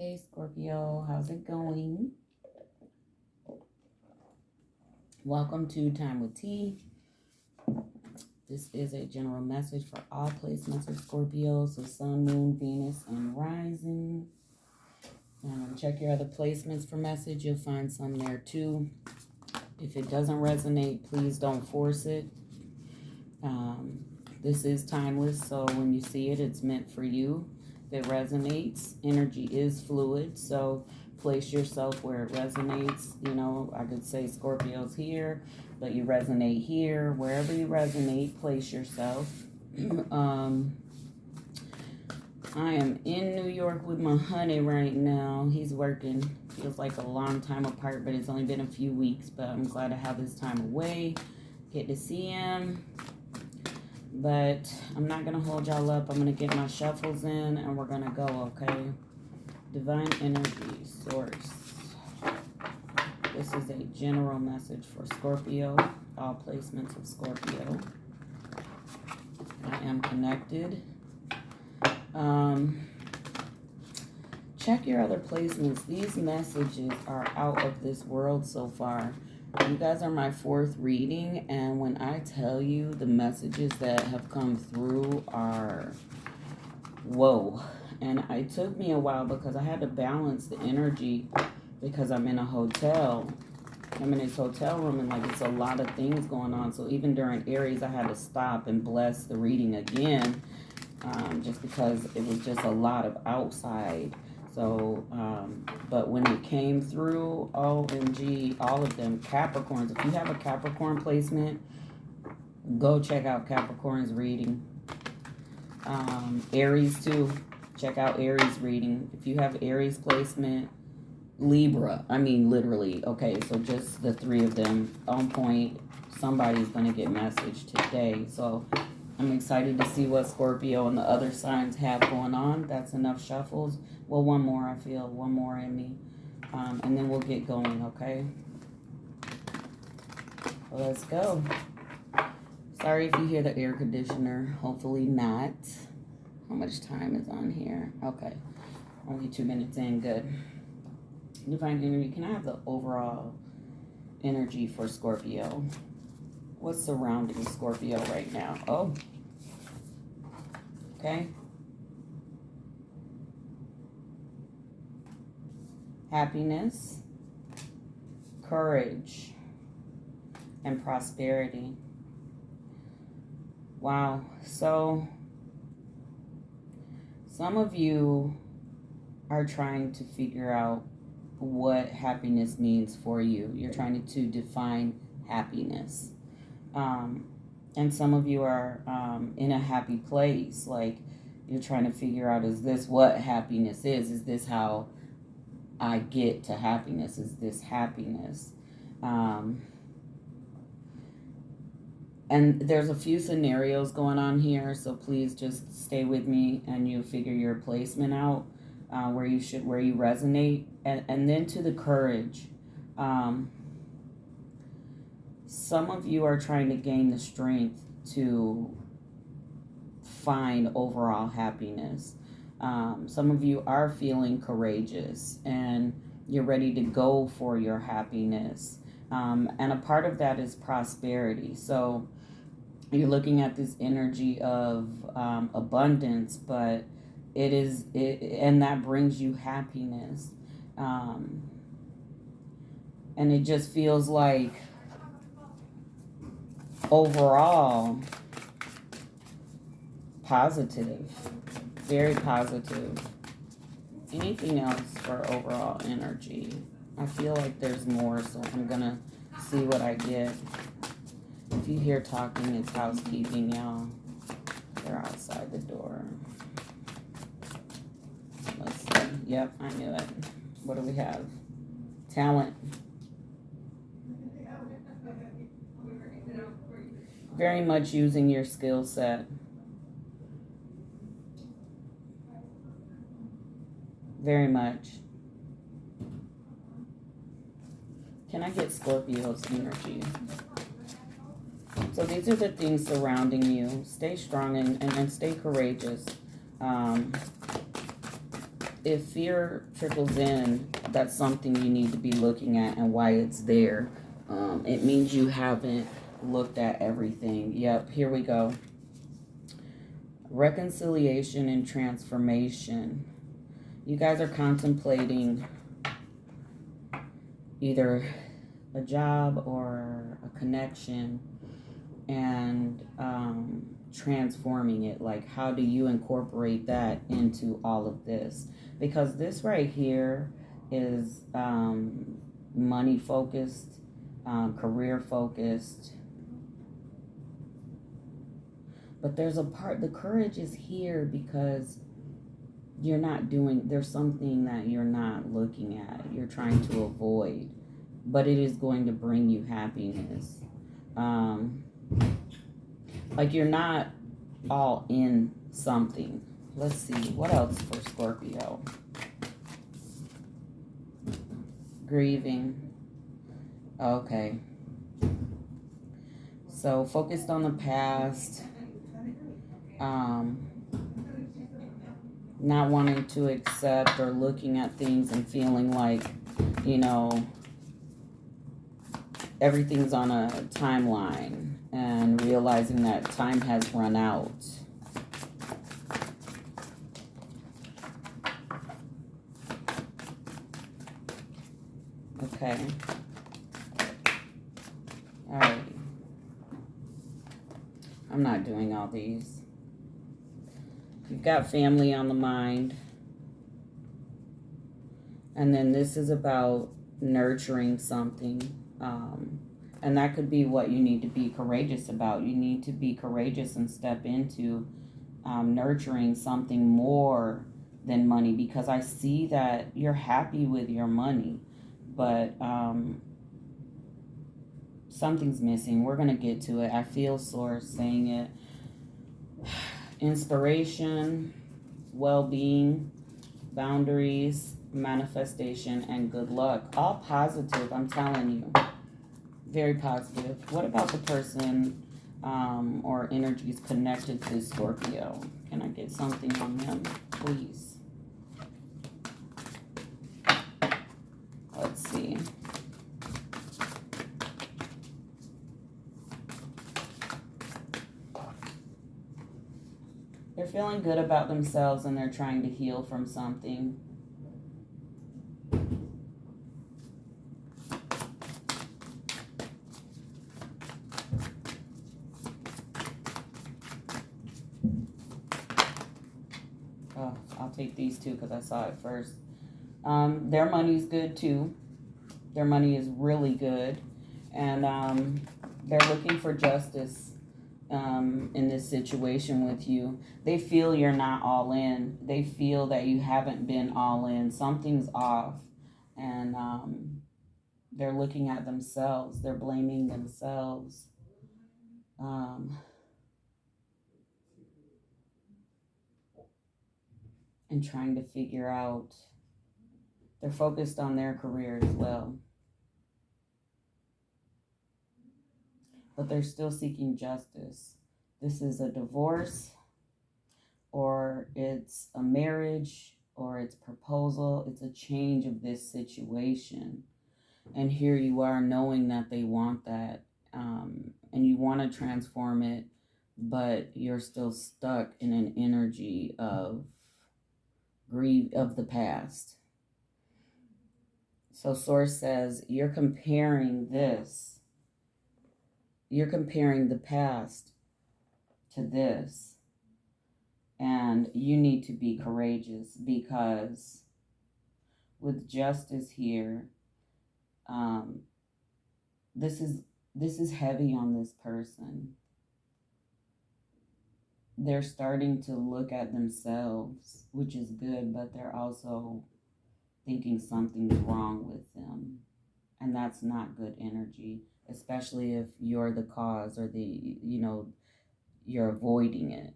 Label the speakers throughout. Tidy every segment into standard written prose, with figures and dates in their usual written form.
Speaker 1: Hey Scorpio, how's it going? Welcome to Time Wit T. This is a general message for all placements of Scorpio, so Sun, Moon, Venus, and Rising. Check your other placements for message. You'll find some there too. If it doesn't resonate, please don't force it. This is timeless, so when you see it, it's meant for you. If it resonates, energy is fluid, so place yourself where it resonates. You know, I could say Scorpio's here, but you resonate here. Wherever you resonate, place yourself. I am in New York with my honey right now. He's working. Feels like a long time apart, but it's only been a few weeks, but I'm glad to have this time away. Get to see him. But I'm not going to hold y'all up. I'm going to get my shuffles in and we're going to go, okay? Divine energy source. This is a general message for Scorpio. All placements of Scorpio. I am connected. Check your other placements. These messages are out of this world so far. You guys are my fourth reading, and when I tell you the messages that have come through are whoa. And it took me a while because I had to balance the energy because I'm in a hotel. I'm in this hotel room and like it's a lot of things going on. So even during Aries, I had to stop and bless the reading again just because it was just a lot of outside. So, but when it came through, OMG, all of them, Capricorns. If you have a Capricorn placement, go check out Capricorn's reading. Aries too, check out Aries reading. If you have Aries placement, Libra, I mean literally, okay, so just the three of them on point. Somebody's going to get message today. So I'm excited to see what Scorpio and the other signs have going on. That's enough shuffles. Well, one more, I feel. One more in me. And then we'll get going, okay? Well, let's go. Sorry if you hear the air conditioner. Hopefully not. How much time is on here? Okay. Only 2 minutes in. Good. Divine energy. Can I have the overall energy for Scorpio? What's surrounding Scorpio right now? Oh. Okay. Happiness, courage, and prosperity. Wow. So some of you are trying to figure out what happiness means for you. You're trying to define happiness. And some of you are in a happy place. Like you're trying to figure out, is this what happiness is? Is this how I get to happiness? Is this happiness? And there's a few scenarios going on here, so please just stay with me and you figure your placement out where you resonate. And then to the courage. Some of you are trying to gain the strength to find overall happiness. Some of you are feeling courageous and you're ready to go for your happiness. And a part of that is prosperity. So you're looking at this energy of abundance, but and that brings you happiness. And it just feels like overall positive. Very positive. Anything else for overall energy? I feel like there's more, so I'm going to see what I get. If you hear talking, it's housekeeping, y'all. They're outside the door. Let's see. Yep, I knew it. What do we have? Talent. Very much using your skill set. Very much. Can I get Scorpio's energy? So these are the things surrounding you. Stay strong and stay courageous. if fear trickles in, that's something you need to be looking at and why it's there. It means you haven't looked at everything. Yep, here we go. Reconciliation and transformation. You guys are contemplating either a job or a connection and transforming it. Like, how do you incorporate that into all of this? Because this right here is money focused, career focused. But there's a part, the courage is here because you're not doing, there's something that you're not looking at, you're trying to avoid, but it is going to bring you happiness. Like, you're not all in something. Let's see, what else for Scorpio? Grieving. Okay. So, focused on the past. Not wanting to accept or looking at things and feeling like, you know, everything's on a timeline and realizing that time has run out. Okay. All right. I'm not doing all these. You've got family on the mind. And then this is about nurturing something. And that could be what you need to be courageous about. You need to be courageous and step into nurturing something more than money, because I see that you're happy with your money, but something's missing. We're going to get to it. I feel Source saying it. Inspiration, well-being, boundaries, manifestation, and good luck. All positive, I'm telling you. Very positive. What about the person or energies connected to Scorpio? Can I get something on them, please? Let's see. They're feeling good about themselves and they're trying to heal from something. Oh, I'll take these two because I saw it first. Their money's good too. Their money is really good. And they're looking for justice in this situation with you. They feel you're not all in. They feel that you haven't been all in. Something's off. And they're looking at themselves. They're blaming themselves. And trying to figure out. They're focused on their career as well. But they're still seeking justice. This is a divorce, or it's a marriage, or it's proposal. It's a change of this situation. And here you are knowing that they want that, and you want to transform it, but you're still stuck in an energy of grief of the past. So Source says you're comparing this. You're comparing the past to this. And you need to be courageous, because with justice here, this is heavy on this person. They're starting to look at themselves, which is good, but they're also thinking something's wrong with them. And that's not good energy, especially if you're the cause, or you're avoiding it.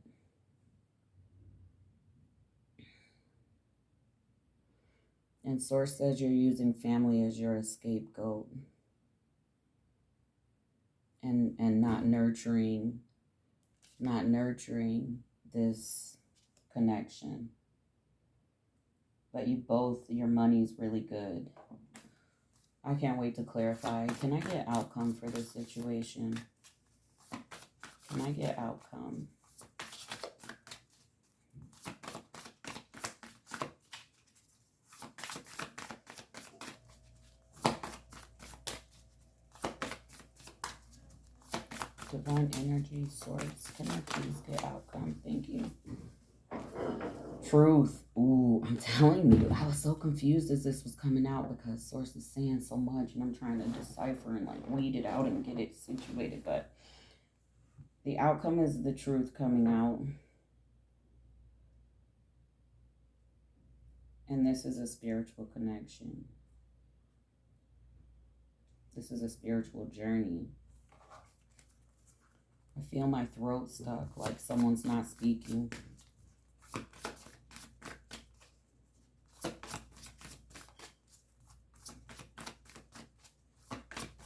Speaker 1: And Source says you're using family as your scapegoat, and not nurturing this connection. but your money's really good. I can't wait to clarify. Can I get outcome for this situation? Can I get outcome? Divine energy source. Can I please get outcome? Thank you. Truth. Ooh, I'm telling you, I was so confused as this was coming out because source is saying so much and I'm trying to decipher and like weed it out and get it situated. But the outcome is the truth coming out. And this is a spiritual connection. This is a spiritual journey. I feel my throat stuck, like someone's not speaking.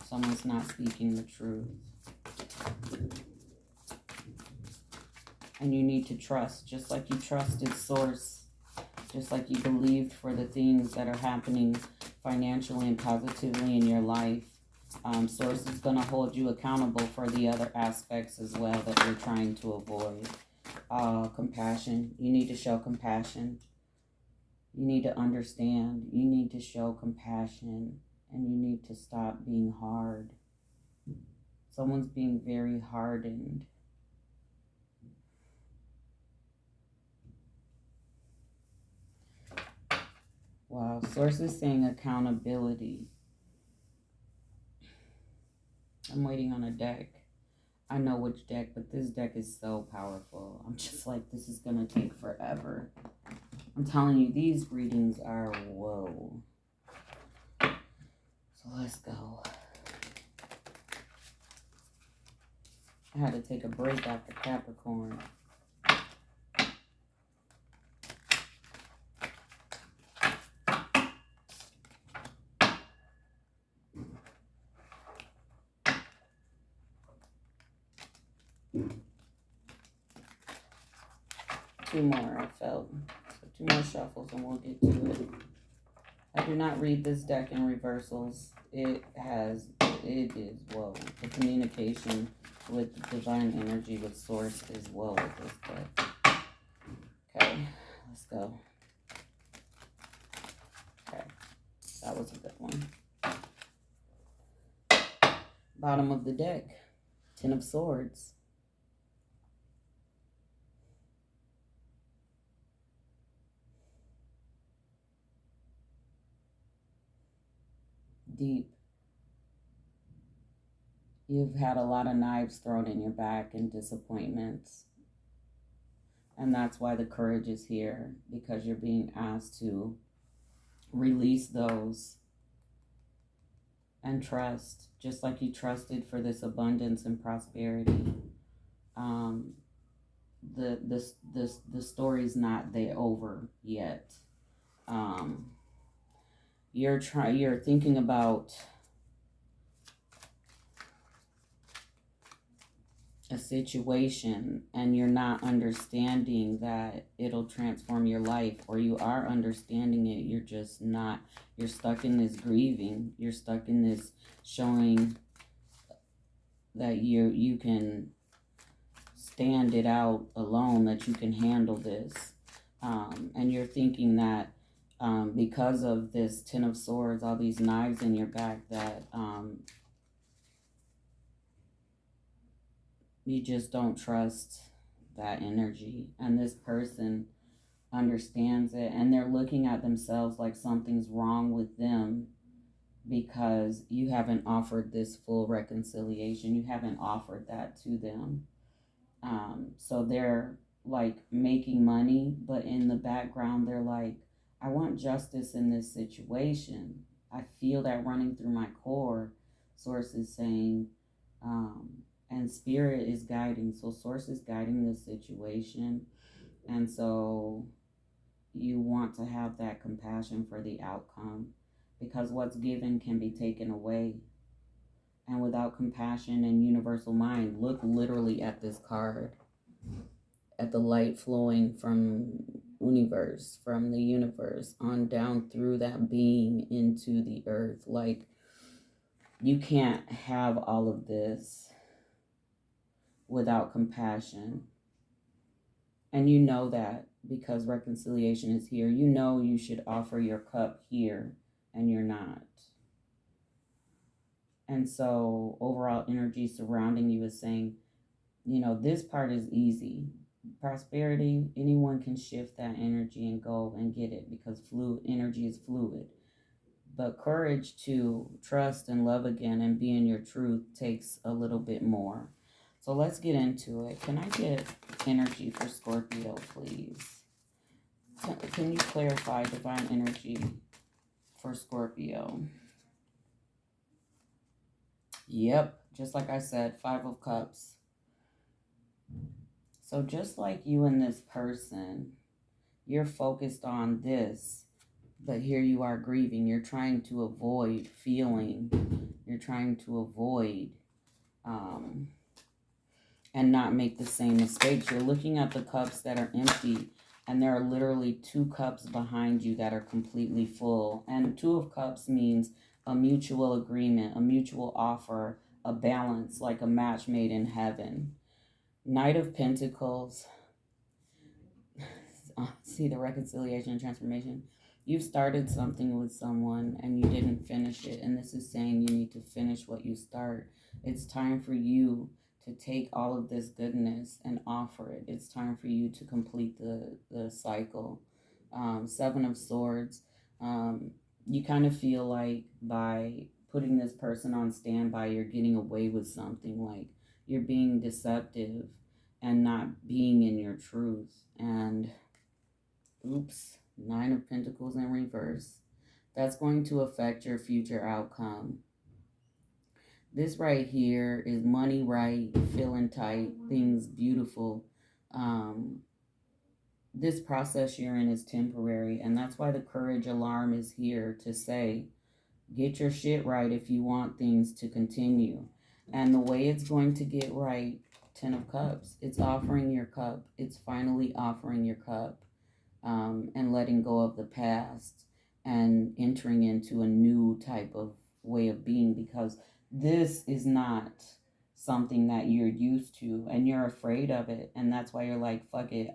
Speaker 1: Someone's not speaking the truth. And you need to trust, just like you trusted source, just like you believed for the things that are happening financially and positively in your life. Source is going to hold you accountable for the other aspects as well that you're trying to avoid. Compassion. You need to show compassion. You need to understand. You need to show compassion. And you need to stop being hard. Someone's being very hardened. Wow. Source is saying accountability. I'm waiting on a deck. I know which deck, but this deck is so powerful. I'm just like, this is going to take forever. I'm telling you, these readings are whoa. So let's go. I had to take a break after Capricorn. Two more, I felt. So 2 more shuffles and we'll get to it. I do not read this deck in reversals. It is, whoa. The communication with the divine energy with source is whoa with this deck. Okay, let's go. Okay, that was a good one. Bottom of the deck, 10 of Swords. Deep. You've had a lot of knives thrown in your back and disappointments. And that's why the courage is here, because you're being asked to release those and trust, just like you trusted for this abundance and prosperity. The story's not over yet. You're thinking about a situation and you're not understanding that it'll transform your life, or you are understanding it, you're just not. You're stuck in this grieving, you're stuck in this showing that you can stand it out alone, that you can handle this, and you're thinking that because of this 10 of Swords, all these knives in your back, that you just don't trust that energy. And this person understands it, and they're looking at themselves like something's wrong with them because you haven't offered this full reconciliation. You haven't offered that to them. So they're like making money, but in the background, they're like, I want justice in this situation. I feel that running through my core. Source is saying, and spirit is guiding. So source is guiding this situation. And so you want to have that compassion for the outcome, because what's given can be taken away. And without compassion and universal mind, look literally at this card, at the light flowing from universe, from the universe on down through that being into the earth. Like, you can't have all of this without compassion. And you know that because reconciliation is here. You know you should offer your cup here, and you're not. And so overall energy surrounding you is saying, you know, this part is easy. Prosperity, anyone can shift that energy and go and get it because fluid energy is fluid. But courage to trust and love again and be in your truth takes a little bit more. So let's get into it. Can I get energy for Scorpio, please? Can you clarify divine energy for Scorpio? Yep, just like I said, 5 of Cups. So just like you and this person, you're focused on this, but here you are grieving. You're trying to avoid feeling. You're trying to avoid and not make the same mistakes. You're looking at the cups that are empty, and there are literally 2 cups behind you that are completely full. And 2 of Cups means a mutual agreement, a mutual offer, a balance, like a match made in heaven. Knight of Pentacles. See the reconciliation and transformation. You've started something with someone and you didn't finish it. And this is saying you need to finish what you start. It's time for you to take all of this goodness and offer it. It's time for you to complete the cycle. 7 of Swords. You kind of feel like by putting this person on standby, you're getting away with something. Like you're being deceptive and not being in your truth. And oops, 9 of Pentacles in reverse. That's going to affect your future outcome. This right here is money right, feeling tight, things beautiful. This process you're in is temporary, and that's why the courage alarm is here to say, get your shit right if you want things to continue. And the way it's going to get right, 10 of Cups, it's offering your cup. It's finally offering your cup. And letting go of the past and entering into a new type of way of being, because this is not something that you're used to and you're afraid of it. And that's why you're like, fuck it.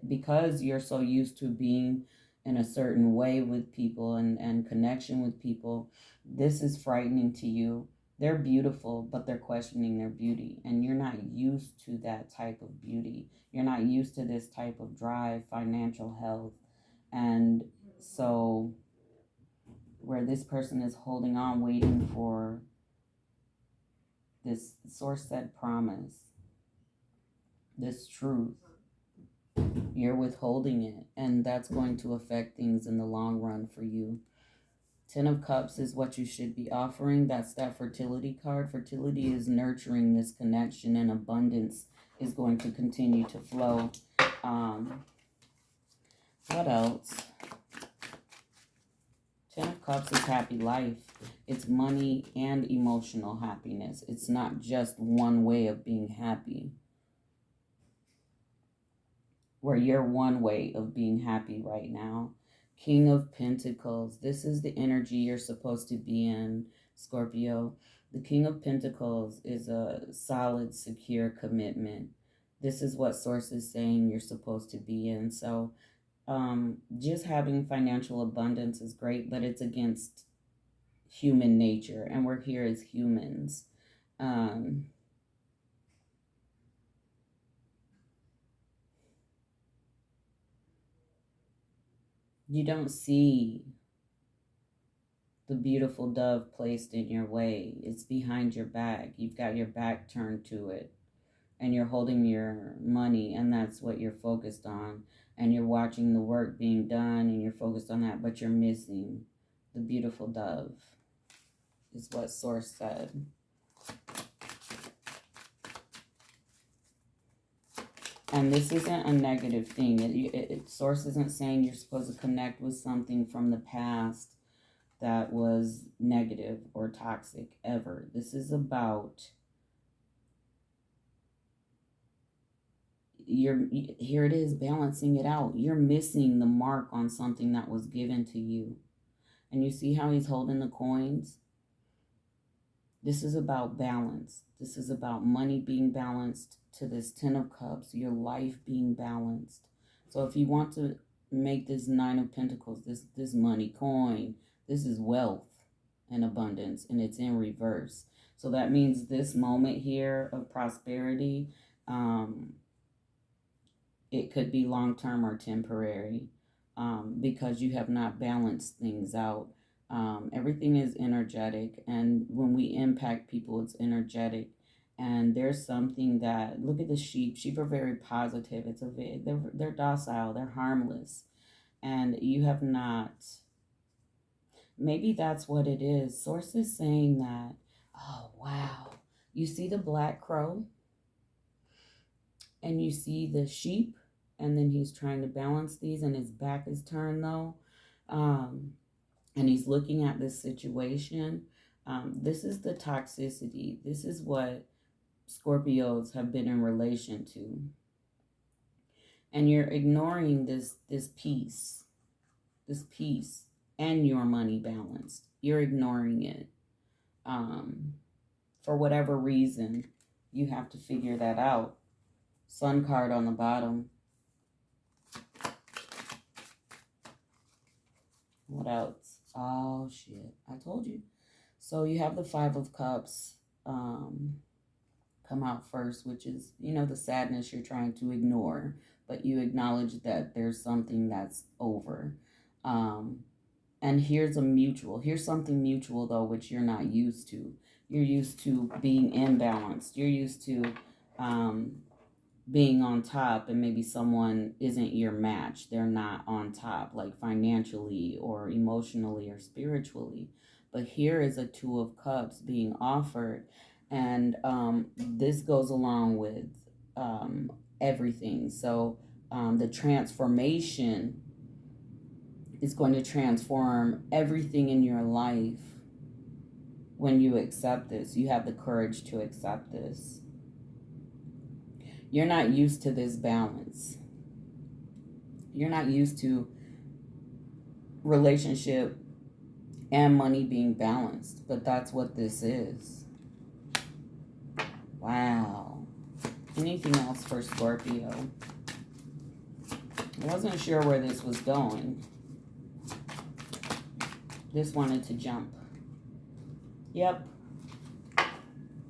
Speaker 1: Because you're so used to being in a certain way with people and connection with people, this is frightening to you. They're beautiful, but they're questioning their beauty. And you're not used to that type of beauty. You're not used to this type of drive, financial health. And so where this person is holding on, waiting for this source said promise, this truth, you're withholding it. And that's going to affect things in the long run for you. 10 of Cups is what you should be offering. That's that fertility card. Fertility is nurturing this connection, and abundance is going to continue to flow. What else? 10 of Cups is happy life. It's money and emotional happiness. It's not just one way of being happy. Where you're one way of being happy right now. King of Pentacles. This is the energy you're supposed to be in, Scorpio. The King of Pentacles is a solid, secure commitment. This is what Source is saying you're supposed to be in. So just having financial abundance is great, but it's against human nature. And we're here as humans. You don't see the beautiful dove placed in your way. It's behind your back. You've got your back turned to it. And you're holding your money, and that's what you're focused on. And you're watching the work being done, and you're focused on that, but you're missing the beautiful dove, is what Source said. And this isn't a negative thing. Source isn't saying you're supposed to connect with something from the past that was negative or toxic ever. This is about here it is, balancing it out. You're missing the mark on something that was given to you. And you see how he's holding the coins? This is about balance. This is about money being balanced to this Ten of Cups, your life being balanced. So if you want to make this Nine of Pentacles, this money coin, this is wealth and abundance, and it's in reverse. So that means this moment here of prosperity, it could be long-term or temporary, because you have not balanced things out. Everything is energetic, and when we impact people, it's energetic. And there's something that, look at the sheep. Sheep are very positive. They're docile. They're harmless, and you have not. Maybe that's what it is. Source is saying that. Oh wow! You see the black crow, and you see the sheep, and then he's trying to balance these, and his back is turned though. And he's looking at this situation. This is the toxicity. This is what Scorpios have been in relation to. And you're ignoring this peace, and your money balanced. You're ignoring it. For whatever reason, you have to figure that out. Sun card on the bottom. What else? Oh, shit. I told you. So you have the Five of Cups come out first, which is, the sadness you're trying to ignore. But you acknowledge that there's something that's over. And here's something mutual, though, which you're not used to. You're used to being imbalanced. You're used to being on top, and maybe someone isn't your match. They're not on top, like financially or emotionally or spiritually. But here is a Two of Cups being offered, and this goes along with everything. So the transformation is going to transform everything in your life when you accept this. You have the courage to accept this. You're not used to this balance. You're not used to relationship and money being balanced, but that's what this is. Wow. Anything else for Scorpio? I wasn't sure where this was going. Just wanted to jump. Yep.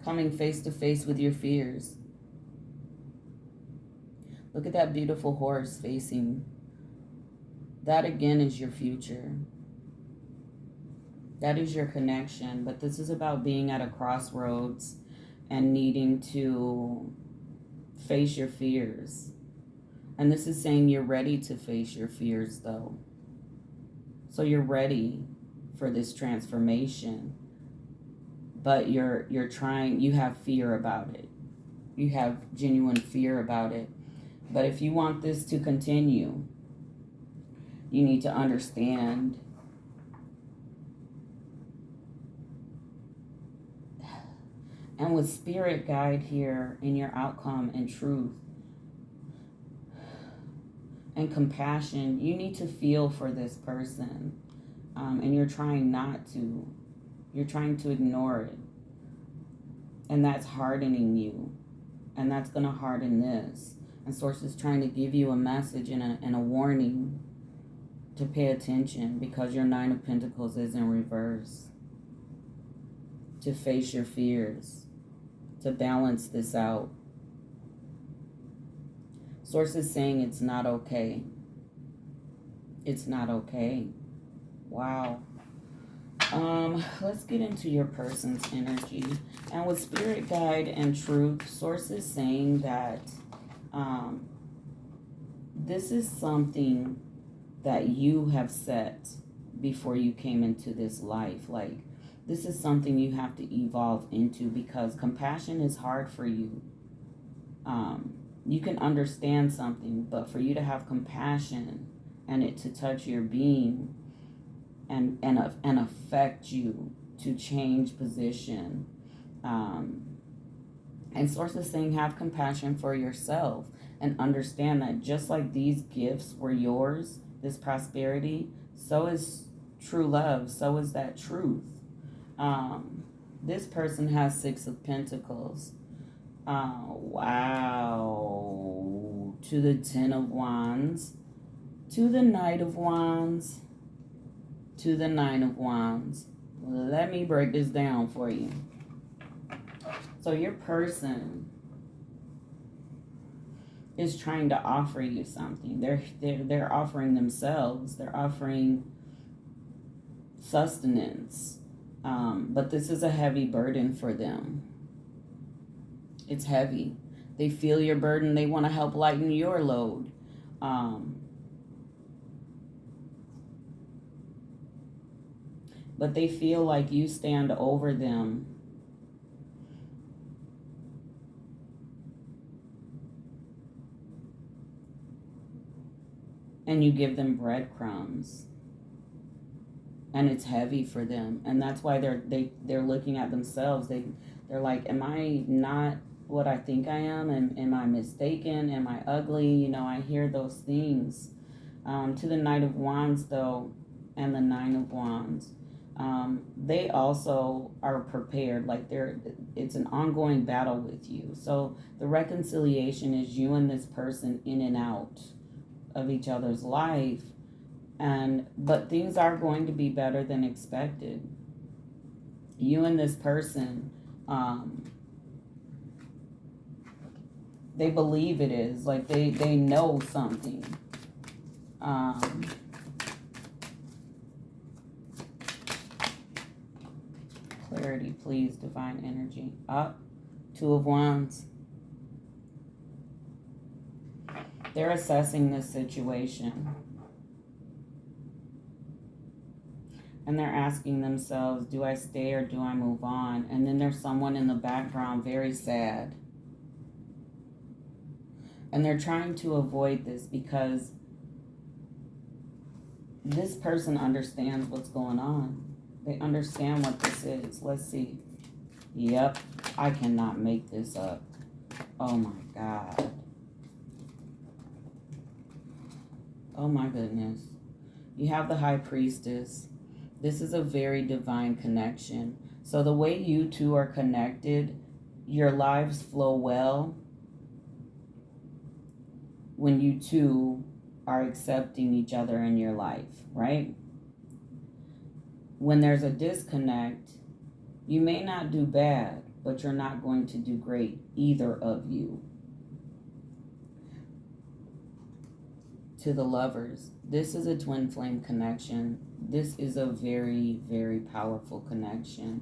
Speaker 1: Coming face to face with your fears. Look at that beautiful horse facing. That again is your future. That is your connection. But this is about being at a crossroads and needing to face your fears. And this is saying you're ready to face your fears, though. So you're ready for this transformation. But you're trying, you have fear about it. You have genuine fear about it. But if you want this to continue, you need to understand and with spirit guide here in your outcome and truth and compassion, you need to feel for this person. And you're trying not to. You're trying to ignore it. And that's hardening you. And that's going to harden this. And Source is trying to give you a message and a warning to pay attention, because your Nine of Pentacles is in reverse. To face your fears. To balance this out. Source is saying it's not okay. It's not okay. Wow. Let's get into your person's energy. And with spirit guide and truth, Source is saying that this is something that you have set before you came into this life. Like, this is something you have to evolve into, because compassion is hard for you. You can understand something, but for you to have compassion and it to touch your being and affect you to change position. And Source is saying have compassion for yourself. and understand that just like these gifts were yours, this prosperity, so is true love, so is that truth. This person has Six of Pentacles. Wow. To the Ten of Wands, to the Knight of Wands, to the Nine of Wands. Let me break this down for you. So your person is trying to offer you something. They're offering themselves. They're offering sustenance. But this is a heavy burden for them. It's heavy. They feel your burden. They want to help lighten your load. But they feel like you stand over them. And you give them breadcrumbs. And it's heavy for them. And that's why they're looking at themselves. They're like, am I not what I think I am? Am I mistaken? Am I ugly? You know, I hear those things. To the Knight of Wands, though, and the Nine of Wands, they also are prepared. Like it's an ongoing battle with you. So the reconciliation is you and this person in and out of each other's life. But things are going to be better than expected. You and this person, they believe it is. Like they know something. Clarity, please, divine energy. Up, Two of Wands. They're assessing this situation. And they're asking themselves, do I stay or do I move on? And then there's someone in the background very sad. And they're trying to avoid this because this person understands what's going on. They understand what this is. Let's see. Yep, I cannot make this up. Oh my God. Oh my goodness. You have the High Priestess. This is a very divine connection. So the way you two are connected, your lives flow well when you two are accepting each other in your life, right? When there's a disconnect, you may not do bad, but you're not going to do great, either of you. To the Lovers, this is a twin flame connection. This is a very, very powerful connection.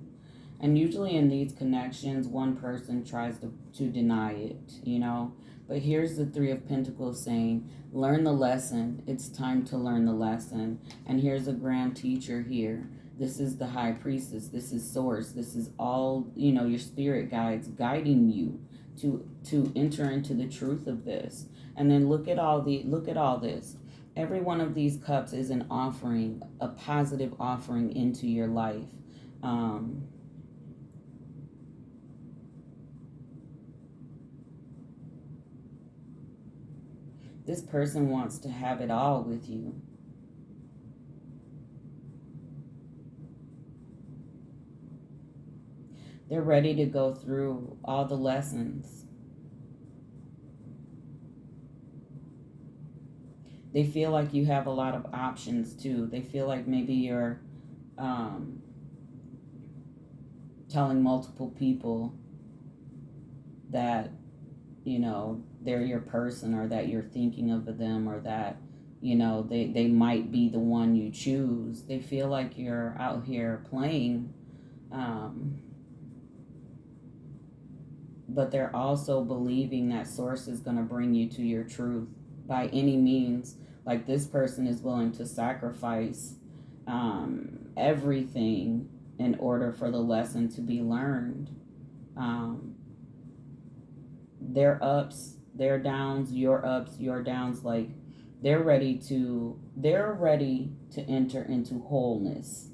Speaker 1: And usually in these connections, one person tries to deny it, you know. But here's the Three of Pentacles saying, learn the lesson. It's time to learn the lesson. And here's a grand teacher here. This is the High Priestess. This is Source. This is all, you know, your spirit guides guiding you to enter into the truth of this. And then look at all this. Every one of these cups is an offering, a positive offering into your life. This person wants to have it all with you. They're ready to go through all the lessons. They feel like you have a lot of options too. They feel like maybe you're telling multiple people that, you know, they're your person, or that you're thinking of them, or that, you know, they might be the one you choose. They feel like you're out here playing. But they're also believing that Source is going to bring you to your truth by any means. Like this person is willing to sacrifice everything in order for the lesson to be learned. Their ups, their downs, your ups, your downs, like they're ready to enter into wholeness.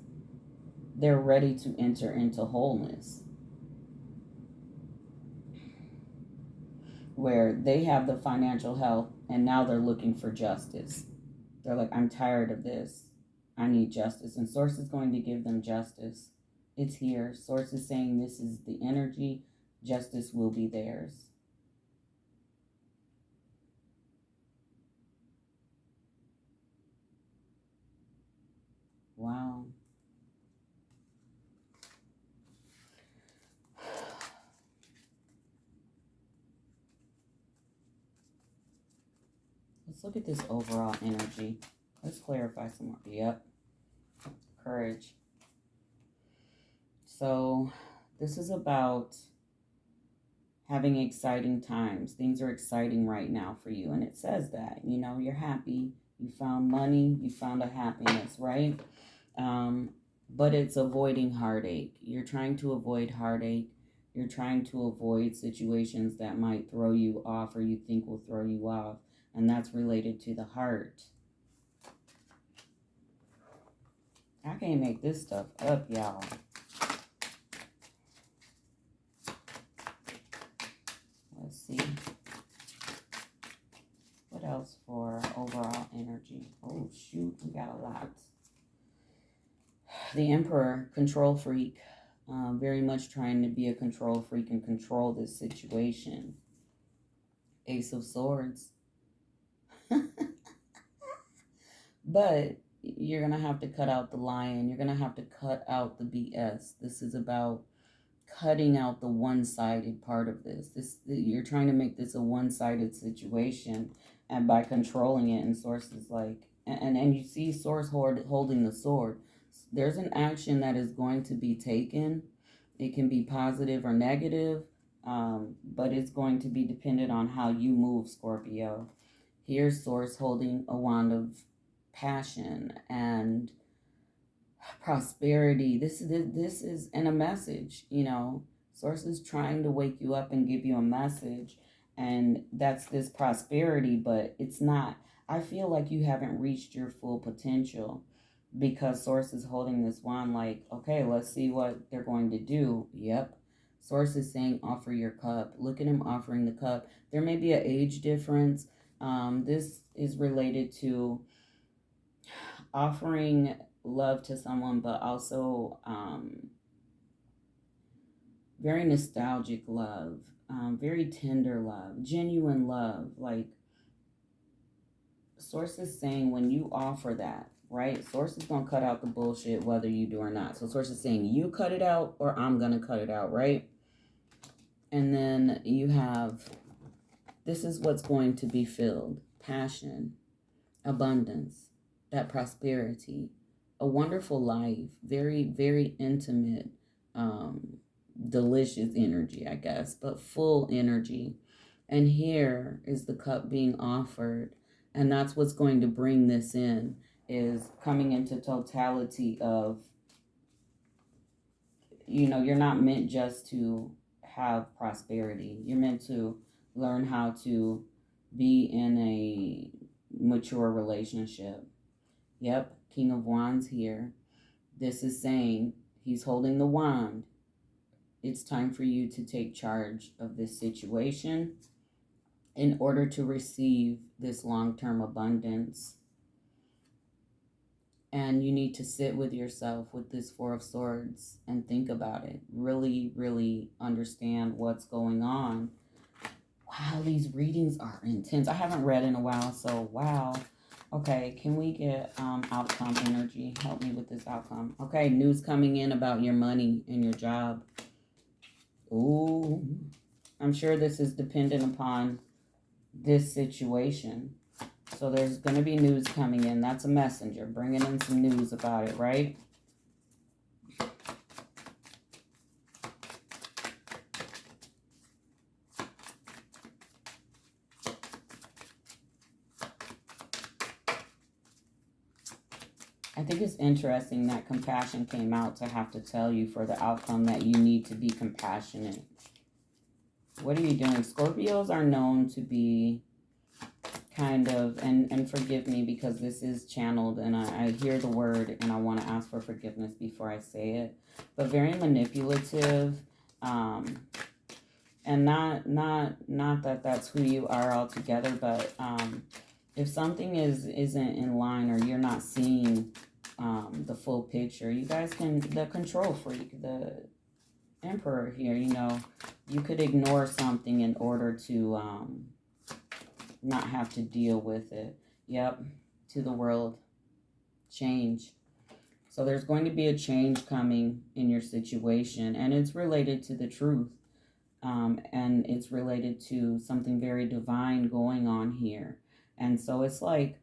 Speaker 1: They're ready to enter into wholeness. where they have the financial health and now they're looking for justice. They're like, I'm tired of this. I need justice. And Source is going to give them justice. It's here. Source is saying this is the energy. Justice will be theirs. Wow. Let's look at this overall energy. Let's clarify some more. Yep. Courage. So this is about having exciting times. Things are exciting right now for you. And it says that, you know, you're happy. You found money. You found a happiness, right? But it's avoiding heartache. You're trying to avoid heartache. You're trying to avoid situations that might throw you off or you think will throw you off. And that's related to the heart. I can't make this stuff up, y'all. Let's see. What else for overall energy? Oh, shoot. We got a lot. The Emperor, control freak. Very much trying to be a control freak and control this situation. Ace of Swords. But you're going to have to cut out the lion. You're going to have to cut out the BS. This is about cutting out the one-sided part of this. You're trying to make this a one-sided situation, and by controlling it, and Source is like, and you see Source holding the sword. There's an action that is going to be taken. It can be positive or negative, but it's going to be dependent on how you move, Scorpio. Here's Source holding a wand of passion and prosperity. This is and a message, you know. Source is trying to wake you up and give you a message, and that's this prosperity, but it's not. I feel like you haven't reached your full potential because Source is holding this wand like, okay, let's see what they're going to do. Yep. Source is saying offer your cup. Look at him offering the cup. There may be an age difference. This is related to offering love to someone, but also very nostalgic love, very tender love, genuine love. Like Source is saying when you offer that, right? Source is going to cut out the bullshit whether you do or not. So Source is saying you cut it out or I'm going to cut it out, right? And then you have, this is what's going to be filled. Passion, abundance, that prosperity, a wonderful life, very, very intimate, delicious energy, I guess, but full energy. And here is the cup being offered. And that's what's going to bring this in, is coming into totality of, you know, you're not meant just to have prosperity. You're meant to learn how to be in a mature relationship. Yep, King of Wands here. This is saying he's holding the wand. It's time for you to take charge of this situation in order to receive this long-term abundance. And you need to sit with yourself with this Four of Swords and think about it. Really, really understand what's going on. Wow, these readings are intense. I haven't read in a while, so wow. Okay, can we get outcome energy? Help me with this outcome. Okay, news coming in about your money and your job. Ooh, I'm sure this is dependent upon this situation. So there's going to be news coming in. That's a messenger bringing in some news about it, right? I think it's interesting that compassion came out to have to tell you for the outcome that you need to be compassionate. What are you doing? Scorpios are known to be kind of, and forgive me because this is channeled and I hear the word and I want to ask for forgiveness before I say it, but very manipulative, And not that that's who you are altogether, but if something isn't in line, or you're not seeing the full picture, you guys can, the control freak, the emperor here, you know, you could ignore something in order to not have to deal with it. Yep, to the world, change. So there's going to be a change coming in your situation, and it's related to the truth. And it's related to something very divine going on here. And so it's like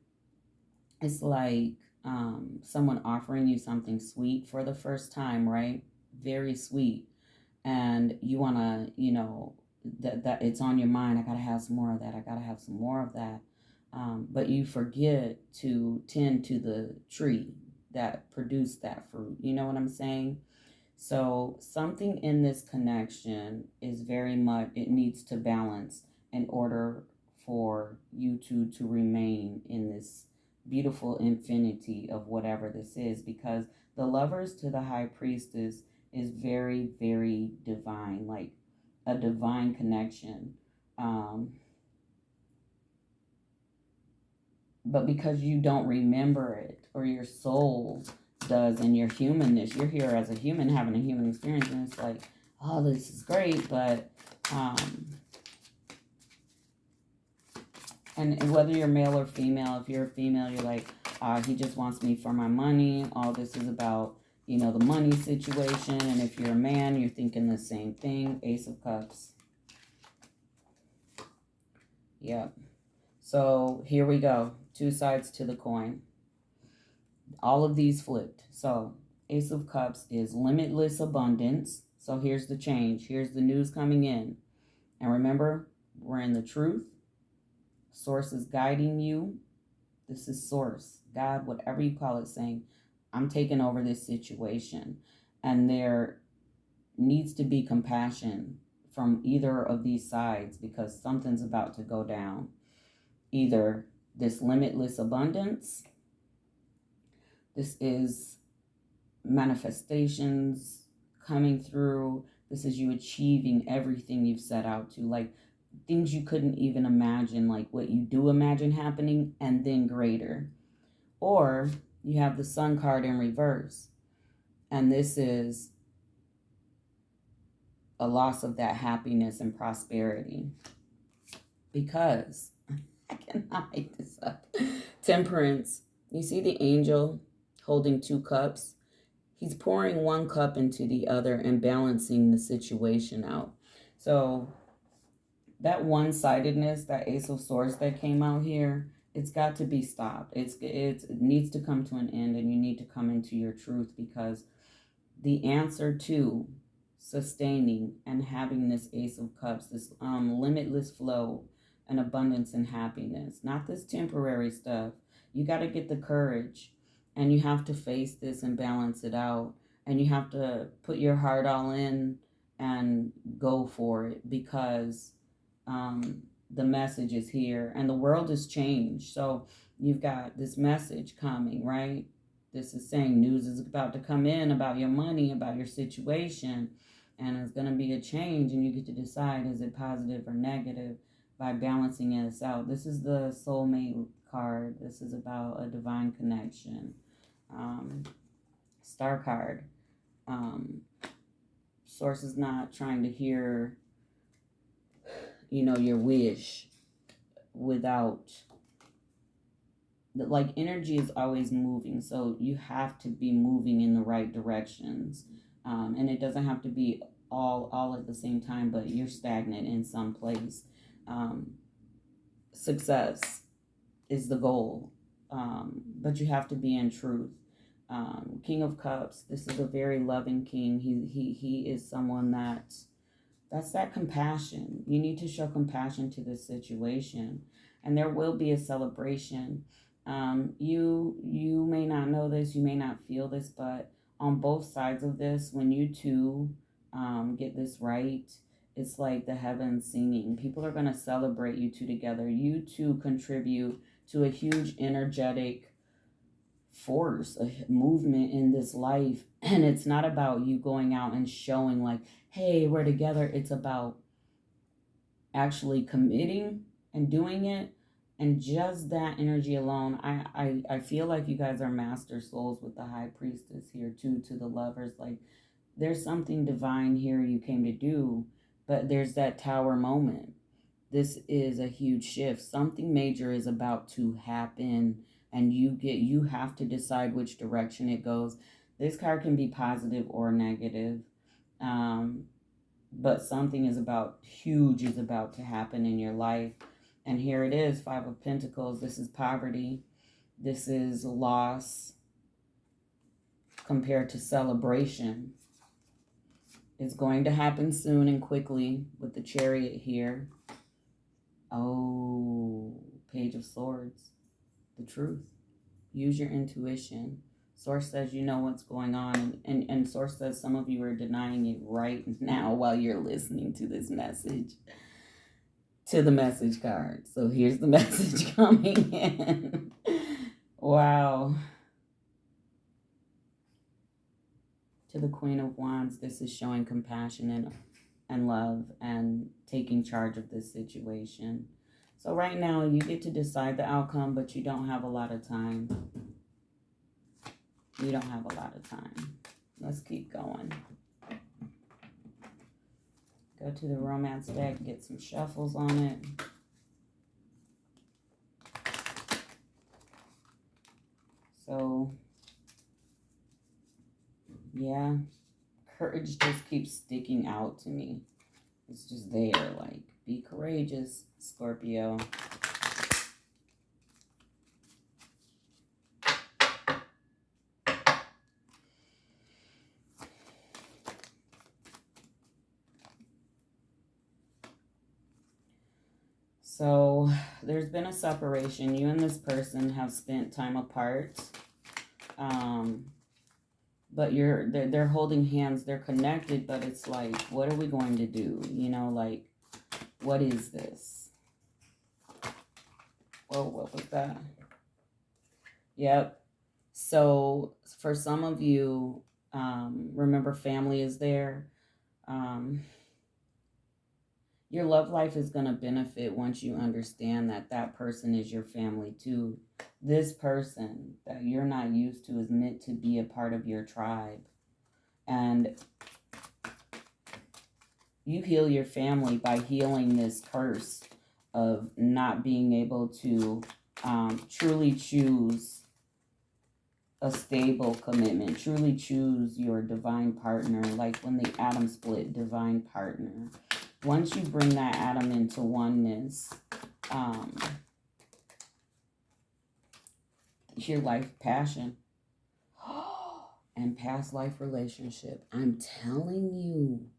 Speaker 1: someone offering you something sweet for the first time, right? Very sweet. And you want to, you know, that it's on your mind. I got to have some more of that. I got to have some more of that. But you forget to tend to the tree that produced that fruit. You know what I'm saying? So something in this connection is very much, it needs to balance in order for you to remain in this beautiful infinity of whatever this is, because the lovers to the high priestess is very, very divine, like a divine connection. Um, but because you don't remember it, or your soul does, and your humanness, you're here as a human having a human experience, and it's like, oh, this is great, but and whether you're male or female, if you're a female, you're like, he just wants me for my money, all this is about, you know, the money situation. And if you're a man, you're thinking the same thing. Ace of Cups. Yep. So here we go, two sides to the coin, all of these flipped. So Ace of Cups is limitless abundance. So here's the change. Here's the news coming in. And remember, we're in the truth. Source is guiding you. This is source, God, whatever you call it, saying, I'm taking over this situation. And there needs to be compassion from either of these sides, because something's about to go down. Either this limitless abundance, this is manifestations coming through. This is you achieving everything you've set out to, like things you couldn't even imagine, like what you do imagine happening, and then greater. Or you have the Sun card in reverse, and this is a loss of that happiness and prosperity, because I cannot make this up. Temperance, you see the angel holding two cups. He's pouring one cup into the other and balancing the situation out. So that one-sidedness, that Ace of Swords that came out here, it's got to be stopped. It needs to come to an end, and you need to come into your truth, because the answer to sustaining and having this Ace of Cups, this limitless flow and abundance and happiness, not this temporary stuff. You got to get the courage, and you have to face this and balance it out, and you have to put your heart all in and go for it, because the message is here and the world has changed. So you've got this message coming, right? This is saying news is about to come in about your money, about your situation, and it's going to be a change, and you get to decide, is it positive or negative, by balancing this out. This is the soulmate card. This is about a divine connection. Star card. Source is not trying to hear, you know, your wish without, like, energy is always moving, so you have to be moving in the right directions, and it doesn't have to be all at the same time, but you're stagnant in some place. Success is the goal, but you have to be in truth. King of Cups, this is a very loving king. He is someone that's that compassion. You need to show compassion to this situation, and there will be a celebration. You may not know this, you may not feel this, but on both sides of this, when you two get this right, it's like the heavens singing. People are going to celebrate you two together. You two contribute to a huge energetic force, a movement in this life. And it's not about you going out and showing like, hey, we're together. It's about actually committing and doing it. And just that energy alone, I feel like you guys are master souls with the high priestess here too, to the lovers. Like there's something divine here you came to do, but there's that tower moment. This is a huge shift. Something major is about to happen, and you have to decide which direction it goes. This card can be positive or negative. Um, but something huge is about to happen in your life. And here it is, Five of Pentacles. This is poverty. This is loss compared to celebration. It's going to happen soon and quickly with the Chariot here. Oh, Page of Swords. The truth. Use your intuition. Source says you know what's going on. And Source says some of you are denying it right now while you're listening to this message. To the message card. So here's the message coming in. Wow. To the Queen of Wands, this is showing compassion and love and taking charge of this situation. So right now you get to decide the outcome, but you don't have a lot of time. You don't have a lot of time. Let's keep going. Go to the romance deck, get some shuffles on it. So, yeah, courage just keeps sticking out to me. It's just there, like, be courageous, Scorpio. So there's been a separation. You and this person have spent time apart. But they're holding hands, they're connected, but it's like, what are we going to do? You know, like, what is this? Whoa, what was that? Yep. So for some of you, remember family is there. Your love life is going to benefit once you understand that that person is your family too. This person that you're not used to is meant to be a part of your tribe. And you heal your family by healing this curse of not being able to truly choose a stable commitment, truly choose your divine partner, like when the atom split, divine partner. Once you bring that atom into oneness, your life passion and past life relationship. I'm telling you.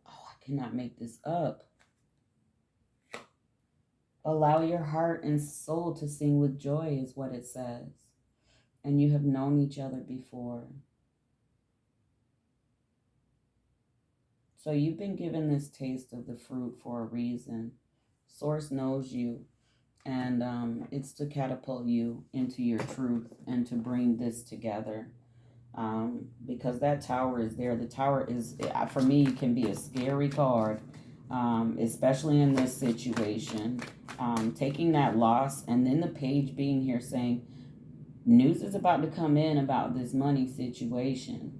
Speaker 1: Oh, I cannot make this up. Allow your heart and soul to sing with joy is what it says. And you have known each other before. So you've been given this taste of the fruit for a reason. Source knows you. And it's to catapult you into your truth and to bring this together. Because that tower is there. The tower is, for me, can be a scary card, especially in this situation. Taking that loss, and then the page being here saying, news is about to come in about this money situation.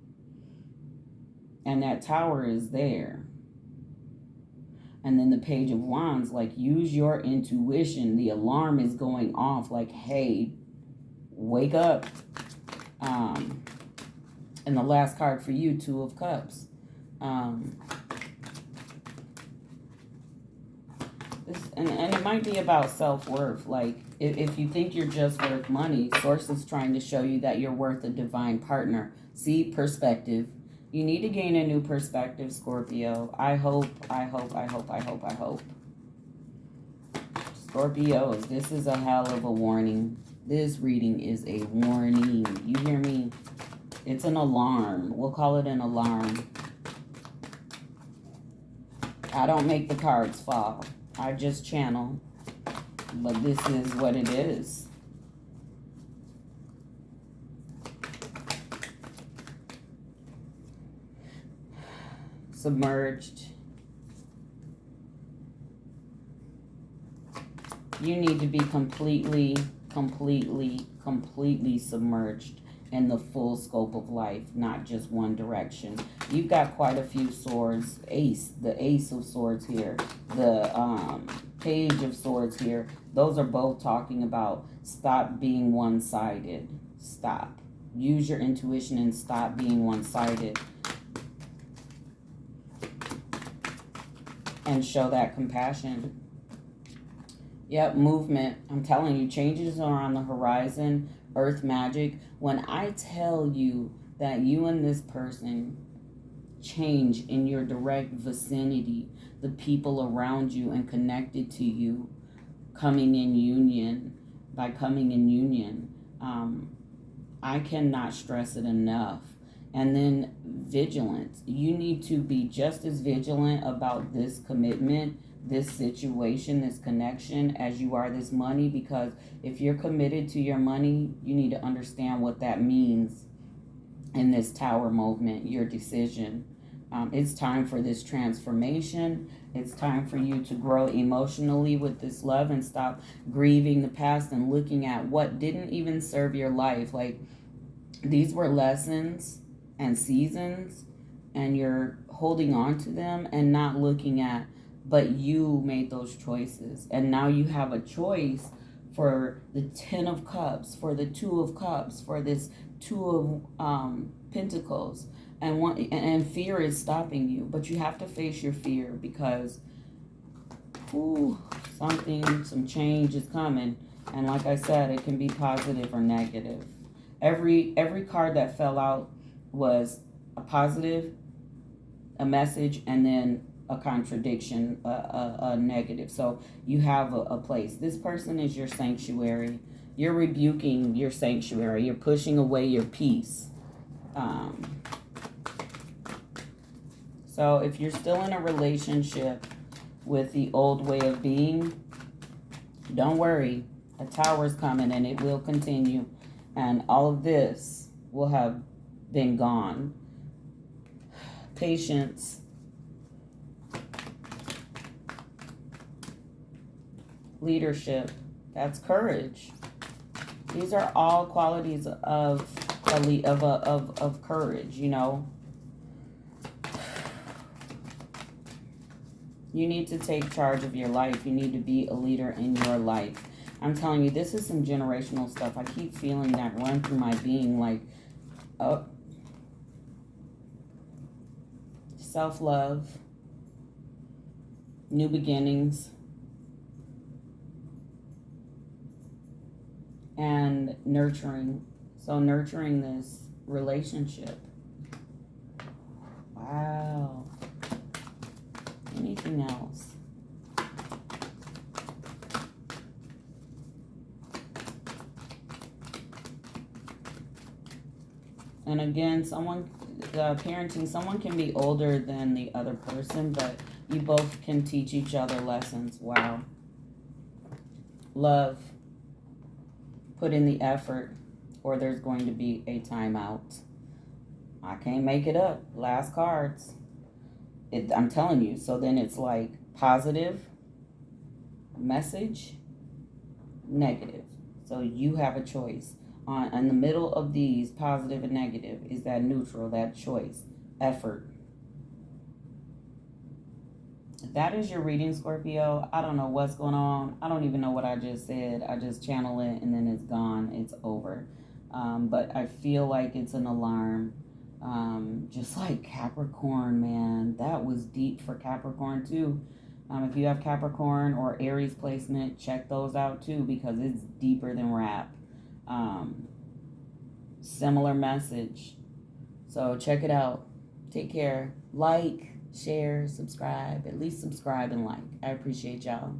Speaker 1: And that tower is there. And then the Page of Wands, like, use your intuition. The alarm is going off, like, hey, wake up. And the last card for you, Two of Cups. And it might be about self-worth. Like, if you think you're just worth money, Source is trying to show you that you're worth a divine partner. See, perspective. You need to gain a new perspective, Scorpio. I hope. Scorpios, this is a hell of a warning. This reading is a warning. You hear me? It's an alarm. We'll call it an alarm. I don't make the cards fall. I just channel. But this is what it is. Submerged. You need to be completely submerged in the full scope of life, not just one direction. You've got quite a few swords. The Ace of Swords here, the Page of Swords here. Those are both talking about stop being one-sided. Stop. Use your intuition and stop being one-sided. And show that compassion. Yep, movement. I'm telling you, changes are on the horizon. Earth magic. When I tell you that you and this person change in your direct vicinity, the people around you and connected to you, coming in union, by coming in union, I cannot stress it enough. And then vigilance. You need to be just as vigilant about this commitment, this situation, this connection, as you are this money, because if you're committed to your money, you need to understand what that means in this Tower movement, your decision. It's time for this transformation. It's time for you to grow emotionally with this love and stop grieving the past and looking at what didn't even serve your life. Like, these were lessons and seasons, and you're holding on to them and not looking at, but you made those choices, and now you have a choice for the 10 of Cups, for the 2 of Cups, for this 2 of Pentacles, and fear is stopping you, but you have to face your fear, because some change is coming, and like I said, it can be positive or negative. Every card that fell out was a positive, a message, and then a contradiction, a negative. So you have a place. This person is your sanctuary. You're rebuking your sanctuary. You're pushing away your peace. So if you're still in a relationship with the old way of being, don't worry. A tower's coming and it will continue. And all of this will have been gone. Patience. Leadership. That's courage. These are all qualities of courage, you know. You need to take charge of your life. You need to be a leader in your life. I'm telling you, this is some generational stuff. I keep feeling that run through my being, like, self-love, new beginnings, and nurturing. So nurturing this relationship. Wow. Anything else? And again, parenting, someone can be older than the other person, but you both can teach each other lessons. Wow. Love. Put in the effort, or there's going to be a timeout. I can't make it up. Last cards. I'm telling you. So then it's like positive, message, negative. So you have a choice. In the middle of these, positive and negative, is that neutral, that choice, effort. If that is your reading, Scorpio, I don't know what's going on. I don't even know what I just said. I just channel it and then it's gone. It's over. But I feel like it's an alarm. Just like Capricorn, man. That was deep for Capricorn too. If you have Capricorn or Aries placement, check those out too, because it's deeper than rap. Similar message. So check it out. Take care. Like, share, subscribe. At least subscribe and like. I appreciate y'all.